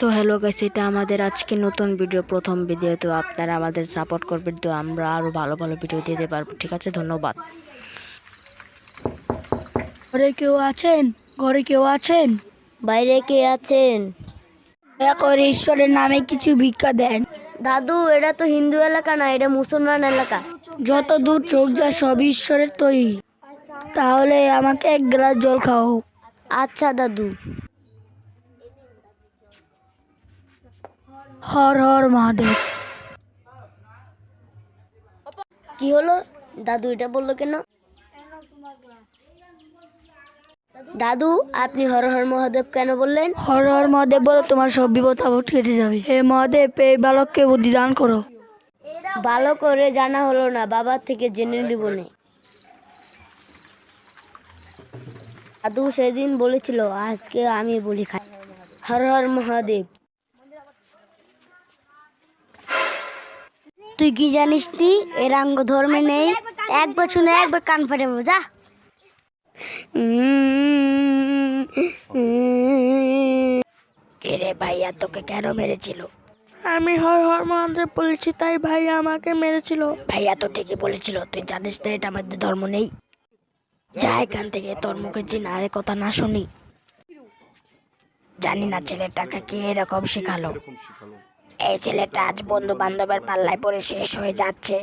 So hello guys, এটা আমাদের আজকে নতুন ভিডিও, প্রথম ভিডিও। তো আপনারা আমাদের সাপোর্ট করবেন, তো আমরা আরো ভালো ভালো ভিডিও দিতে পারবো। ঠিক আছে, ধন্যবাদ। ঘরে কেউ আছেন? ঘরে কেউ আছেন? বাইরে কে আছেন? দয়া করে ঈশ্বরের নামে কিছু ভিক্ষা দেন। দাদু, এটা তো হিন্দু এলাকা না, এটা মুসলমান এলাকা। যত দূর চোখ যায় সব ঈশ্বরের তৈরি। তাহলে আমাকে এক গ্লাস জল খাও। আচ্ছা দাদু। হর হর মহাদেব। কি হলো? দাদু এটা বললো কেন? দাদু, আপনি হর হর মহাদেব কেন বললেন? হর হর মহাদেব বলো, তোমার সব বিপদ আপদ কেটে যাবে। হে মহাদেব, এই বালককে বুদ্ধি দান করো। ভালো করে জানা হলো না, বাবার থেকে জেনে নিব নে। দাদু সেদিন বলেছিল, আজকে আমি বলি খাই। হর হর মহাদেব। তুই কি জানিস নি এরাঙ্গ ধর্মে নেই? একবার শুনে একবার কান ফাটে যা। রে ভাইয়া, তোকে কেন মেরেছিল? আমি হর হর মহাদেব বলেছি, তাই ভাইয়া আমাকে মেরেছিল। ভাইয়া তো ঠিকই বলেছিল, তুই জানিস না এটা আমাদের ধর্ম নেই। যা এখান থেকে, তোর মুখে জিনারে কথা না শুনি। জানি না ছেলেটাকে কে এরকম শেখালো। এই ছেলেটা আজ বন্ধু বান্ধবের পাল্লায় পড়ে শেষ হয়ে যাচ্ছে।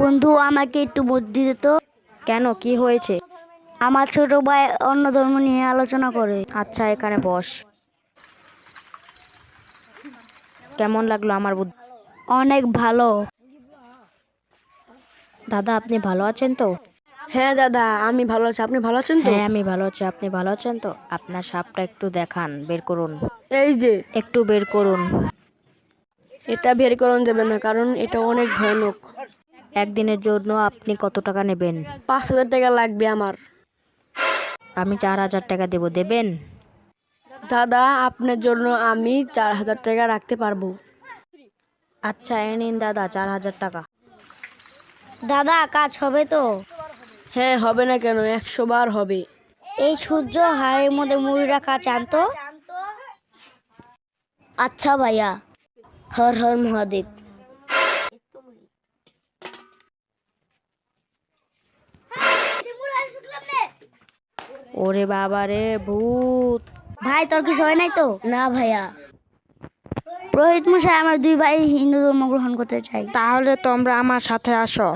বন্ধু, আমাকে একটু বুদ্ধি দে তো। কেন, কি হয়েছে? আমার ছোট ভাই অন্য ধর্ম নিয়ে আলোচনা করে। আচ্ছা, এখানে বস। কেমন লাগলো আমার বুদ্ধি? অনেক ভালো। দাদা, আপনি ভালো আছেন তো? হ্যাঁ দাদা, আমি ভালো আছি। আপনি ভালো আছেন তো? হ্যাঁ, আমি ভালো আছি। আপনি ভালো আছেন তো? আপনার সাপটা একটু দেখান, বের করুন। এই যে, একটু বের করুন। এটা বের করানো যাবে না, কারণ এটা অনেক ভয়ানক। একদিনের জন্য আপনি কত টাকা নেবেন? 5,000 টাকা লাগবে আমার। আমি 4,000 টাকা দেবো, দেবেন? দাদা, আপনার জন্য আমি 4,000 টাকা রাখতে পারবো। আচ্ছা, এ নিন দাদা, 4,000 টাকা। দাদা, কাজ হবে তো? হ্যাঁ, হবে না কেন, 100 বার হবে। এই সূর্য হাড়ের মধ্যে মুড়ি রাখা চান তো? আচ্ছা ভাইয়া। হর হর মহাদেব। ওরে বাবা রে, ভূত! ভাই, তোর কিছু হয় নাই তো? না ভাইয়া। পুরোহিত মশাই, আমার 2 ভাই হিন্দু ধর্ম গ্রহণ করতে চাই। তাহলে তোমরা আমার সাথে আসো।